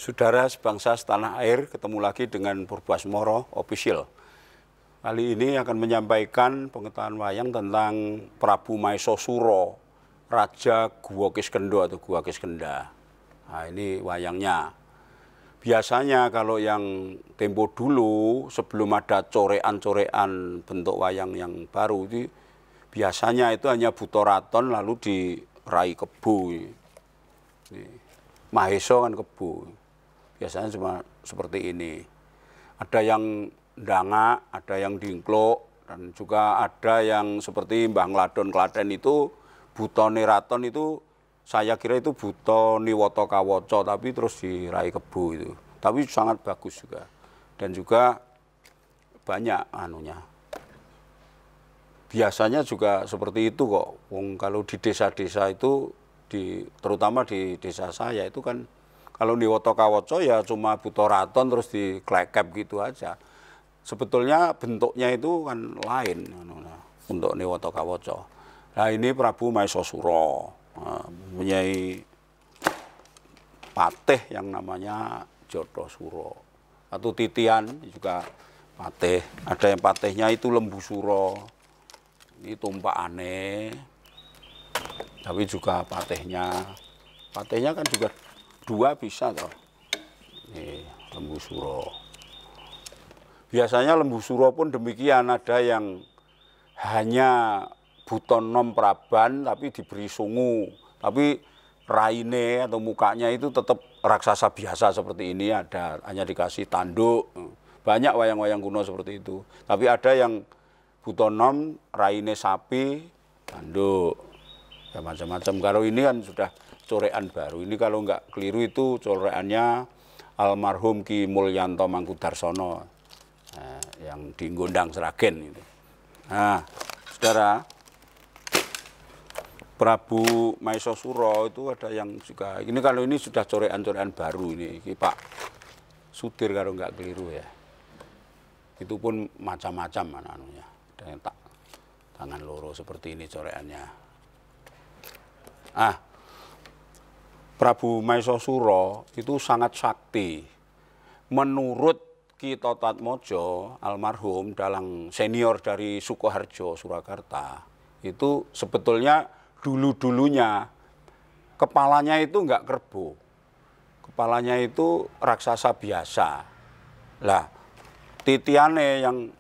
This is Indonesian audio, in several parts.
Saudara sebangsa setanah air, ketemu lagi dengan Purbasmoro Official. Kali ini akan menyampaikan pengetahuan wayang tentang Prabu Maesasura, Raja Guwa Kiskendha atau Guwa Kiskendha. Nah, ini wayangnya. Biasanya kalau yang tempo dulu, sebelum ada corean-corean bentuk wayang yang baru, itu biasanya itu hanya buta raton lalu dirai kebo. Mahesa kan kebo. Biasanya cuma seperti ini. Ada yang ndangak, ada yang dingkluk, dan juga ada yang seperti Mbah Ngladon Klaten itu, buta raton itu, saya kira itu buta niwata kawaca, tapi terus dirai kebo itu. Tapi sangat bagus juga. Dan juga banyak anunya. Biasanya juga seperti itu kok. Kalau di desa-desa itu, terutama di desa saya itu kan, kalau niwata kawaca ya cuma buta raton terus diklekep gitu aja. Sebetulnya bentuknya itu kan lain untuk niwata kawaca. Nah ini Prabu Maesasura mempunyai patih yang namanya Jathasura atau titian juga patih. Ada yang patihnya itu Lembusura. Ini tumpakane. Tapi juga patihnya. Patihnya kan juga dua bisa toh. Ini Lembusura. Biasanya Lembusura pun demikian, ada yang hanya buta nom praban tapi diberi sungu. Tapi raine atau mukanya itu tetap raksasa biasa seperti ini, ada hanya dikasih tanduk. Banyak wayang-wayang kuno seperti itu. Tapi ada yang buta nom, raine sapi, tanduk. Ya macam-macam. Kalau ini kan sudah corean baru. Ini kalau nggak keliru itu coreannya almarhum Ki Mulyanto Mangkudarsono, yang di Gondang Sragen. Gitu. Nah, saudara, Prabu Maesasura itu ada yang juga, ini kalau ini sudah corean-corean baru ini Pak Sudir kalau nggak keliru ya. Itu pun macam-macam anunya. Ada yang tangan loro seperti ini coreannya. Prabu Maesasura itu sangat sakti. Menurut Ki Totatmojo almarhum dalang senior dari Sukoharjo, Surakarta, itu sebetulnya dulu-dulunya kepalanya itu enggak kerbau. Kepalanya itu raksasa biasa. Lah, titiane yang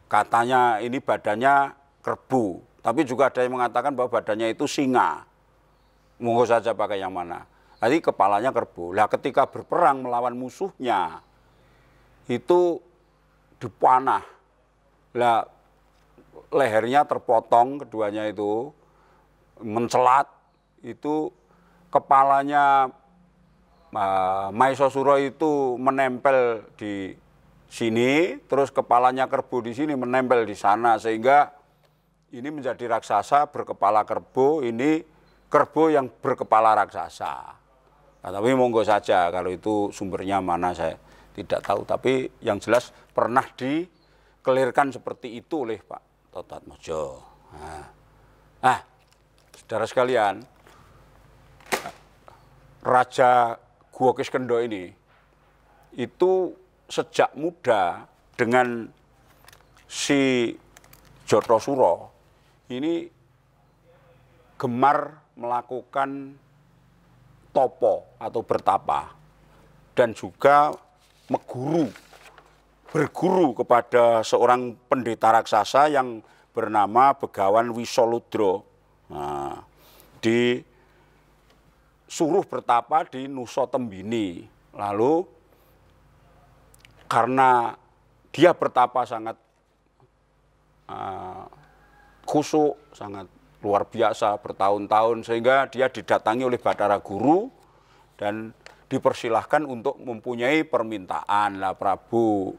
katanya ini badannya kerbau, tapi juga ada yang mengatakan bahwa badannya itu singa. Monggo saja pakai yang mana. Jadi kepalanya kerbau. Lah ketika berperang melawan musuhnya itu dipanah. Lah lehernya terpotong keduanya itu mencelat, itu kepalanya Maesasura itu menempel di sini, terus kepalanya kerbau di sini menempel di sana, sehingga ini menjadi raksasa berkepala kerbau, ini kerbau yang berkepala raksasa. Nah, tapi monggo saja kalau itu sumbernya mana saya tidak tahu, tapi yang jelas pernah dikelirkan seperti itu oleh Pak Totatmojo. Nah, saudara sekalian, Raja Guwa Kiskendha ini itu sejak muda dengan si Jathasura ini gemar melakukan topo atau bertapa dan juga berguru kepada seorang pendeta raksasa yang bernama Begawan Wisaludra. Nah, disuruh bertapa di Nusa Tembini. Lalu karena dia bertapa sangat khusyuk, sangat luar biasa bertahun-tahun, sehingga dia didatangi oleh Bathara Guru dan dipersilahkan untuk mempunyai permintaan. Lah Prabu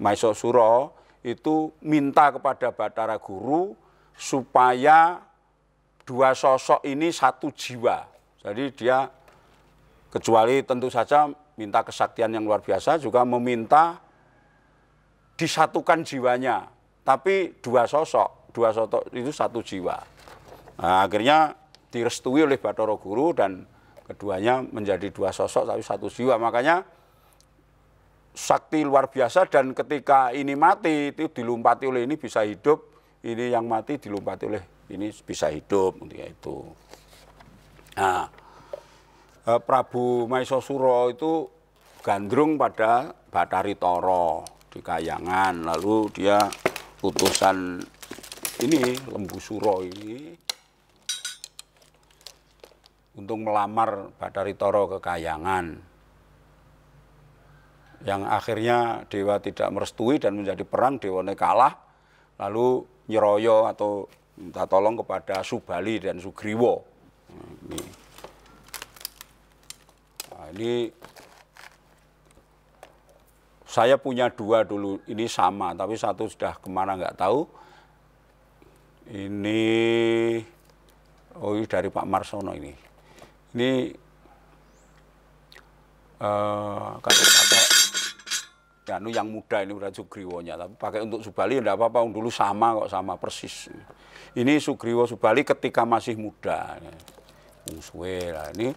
Maesasura itu minta kepada Bathara Guru supaya dua sosok ini satu jiwa. Jadi dia kecuali tentu saja minta kesaktian yang luar biasa, juga meminta disatukan jiwanya. Tapi dua sosok itu satu jiwa. Nah, akhirnya direstui oleh Bathara Guru dan keduanya menjadi dua sosok tapi satu jiwa. Makanya sakti luar biasa, dan ketika ini mati itu dilompati oleh ini bisa hidup, ini yang mati dilompati oleh ini bisa hidup, itu. Nah, Prabu Maesasura itu gandrung pada Bathari Tara di Kahyangan, lalu dia utusan ini Lembusura ini untuk melamar Bathari Tara ke Kahyangan, yang akhirnya dewa tidak merestui dan menjadi perang, dewane kalah, lalu nyeroyo atau minta tolong kepada Subali dan Sugriwa. Ini saya punya dua dulu, ini sama, tapi satu sudah kemana nggak tahu. Ini, oh ini dari Pak Marsono ini. Ini pakai yang muda ini udah Sugriwonya, tapi pakai untuk Subali enggak apa-apa, dulu sama kok, sama persis. Ini Sugriwa Subali ketika masih muda. Suwe lah. Ini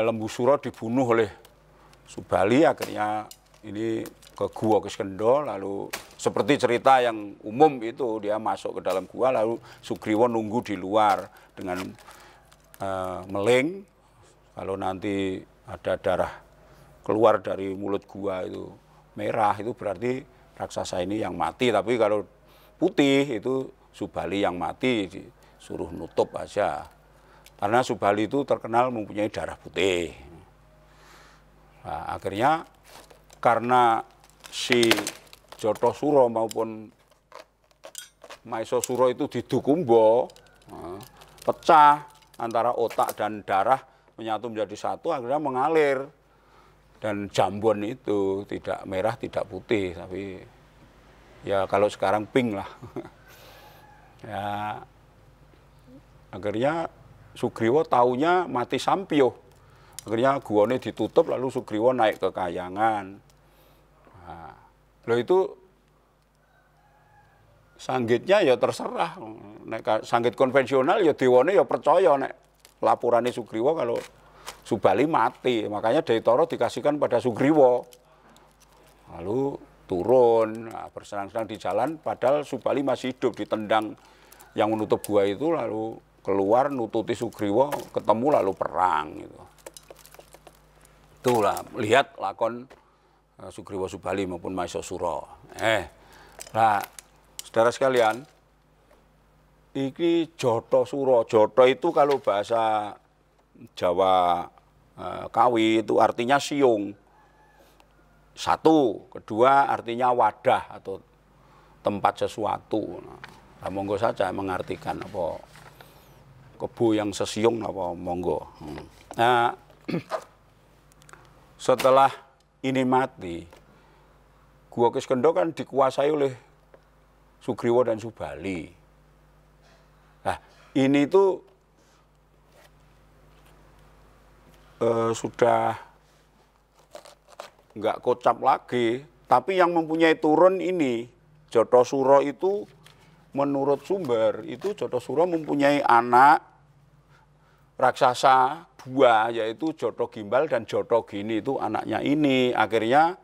Lembusura dibunuh oleh Subali, akhirnya ini ke Gua Kiskendha, lalu seperti cerita yang umum itu dia masuk ke dalam gua, lalu Sugriwa nunggu di luar dengan meling. Kalau nanti ada darah keluar dari mulut gua itu merah, itu berarti raksasa ini yang mati. Tapi kalau putih itu Subali yang mati, disuruh nutup aja. Karena Subali itu terkenal mempunyai darah putih. Nah, akhirnya karena si Jathasura maupun Maesasura itu didukumba, pecah antara otak dan darah menyatu menjadi satu, akhirnya mengalir. Dan jambon itu tidak merah, tidak putih, tapi ya kalau sekarang pink lah. Ya, akhirnya Sugriwa taunya mati sampyo. Akhirnya guane ditutup, lalu Sugriwa naik ke Kahyangan. Nah, loh itu sanggitnya ya terserah. Nek sanggit konvensional ya dewane ya percaya nek laporane Sugriwa kalau Subali mati, makanya Dewatara dikasihkan pada Sugriwa. Lalu turun, nah, bersenang-senang di jalan, padahal Subali masih hidup, ditendang yang menutup gua itu, lalu keluar nututi Sugriwa, ketemu lalu perang. Gitu. Itulah, lihat lakon Sugriwa Subali maupun Maesasura. Nah, saudara sekalian, ini Jathasura. Jatha itu kalau bahasa Jawa Kawi itu artinya siung. Satu, kedua artinya wadah atau tempat sesuatu. Nah, monggo saja mengartikan apa kebo yang sesiung apa monggo. Nah, setelah ini mati, Gua Kiskendha kan dikuasai oleh Sugriwa dan Subali. Nah, ini tuh sudah nggak kocap lagi, tapi yang mempunyai turun ini Jathasura itu menurut sumber itu Jathasura mempunyai anak raksasa dua, yaitu Jathagimbal dan Jathagini, itu anaknya ini. Akhirnya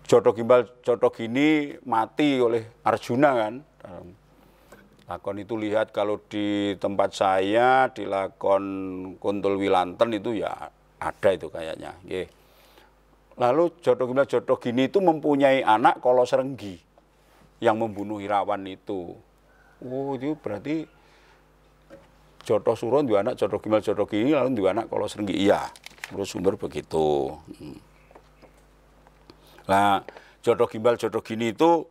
Jathagimbal Jathagini mati oleh Arjuna kan. Lakon itu lihat kalau di tempat saya di lakon Kuntul Wilanten itu ya ada itu kayaknya. Lalu Jathagimbal Jathagini itu mempunyai anak Kalosrenggi yang membunuh Irawan itu. Oh, itu berarti Jathasura dua anak Jathagimbal Jathagini, lalu dua anak Kalosrenggi. Iya, menurut sumber begitu. Nah, Jathagimbal Jathagini itu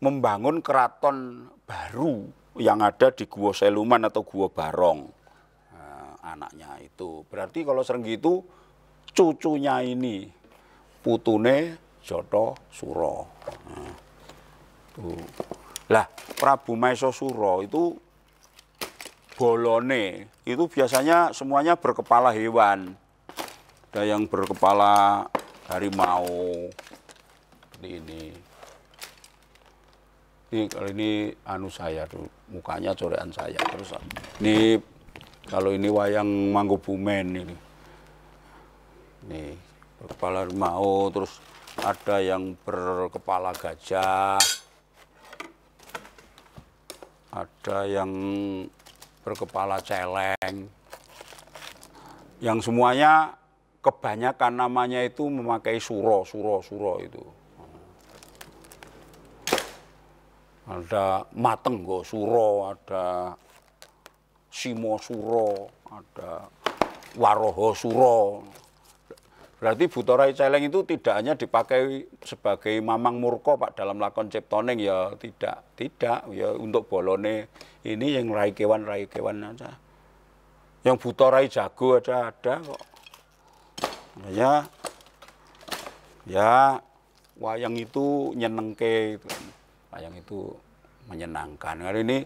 membangun keraton baru yang ada di Gua Seluman atau Gua Barong. Nah, anaknya itu. Berarti Kalosrenggi itu cucunya ini, putune Jathasura. Lah, Prabu Maesasura itu bolone itu biasanya semuanya berkepala hewan. Ada yang berkepala harimau seperti ini. Ini kalau ini anu saya tuh, mukanya corekan saya. Terus ini kalau ini wayang Mangkubumen ini. Nih, Berkepala harimau, terus ada yang berkepala gajah, ada yang berkepala celeng, yang semuanya kebanyakan namanya itu memakai suro itu. Ada matenggo suro, ada simo suro, ada waroho suro. Berarti Buta Rai Celeng itu tidak hanya dipakai sebagai mamang murka Pak dalam lakon Ciptoning, ya tidak ya untuk bolone ini yang rai kewan aja. Yang Buta Rai Jago ada kok. Ya wayang itu nyenengke, wayang itu menyenangkan. Hari ini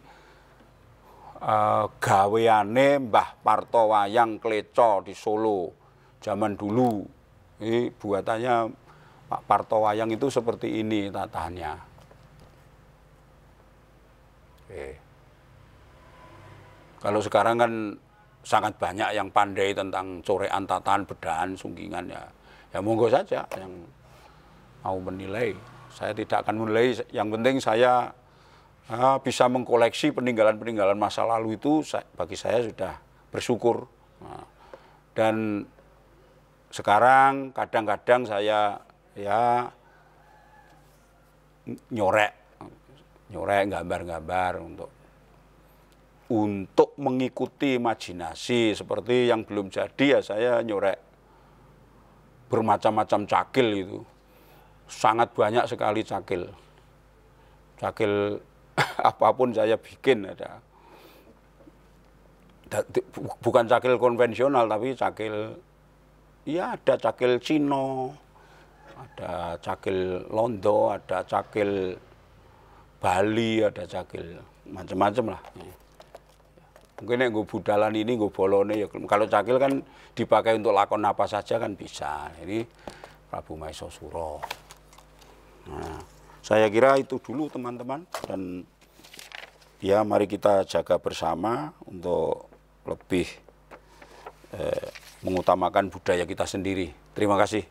gaweane Mbah Parto Wayang Kleco di Solo zaman dulu. Ini buatannya Pak Parto Wayang itu seperti ini tataannya. Oke. Kalau sekarang kan sangat banyak yang pandai tentang corekan, tatahan, bedahan, sungkingan ya. Ya monggo saja yang mau menilai. Saya tidak akan menilai, yang penting saya bisa mengkoleksi peninggalan-peninggalan masa lalu itu bagi saya sudah bersyukur. Nah, dan sekarang kadang-kadang saya ya nyorek gambar-gambar untuk mengikuti imajinasi. Seperti yang belum jadi ya saya nyorek bermacam-macam cakil itu. Sangat banyak sekali cakil. Cakil apapun saya bikin ada. Bukan cakil konvensional tapi cakil, ya ada cakil Cino, ada cakil Londo, ada cakil Bali, ada cakil macam-macam lah. Mungkin gue budalan ini, gue bolone ya. Kalau cakil kan dipakai untuk lakon apa saja kan bisa. Ini Prabu Maisa Suro. Nah, saya kira itu dulu teman-teman, dan ya mari kita jaga bersama untuk lebih mengutamakan budaya kita sendiri. Terima kasih.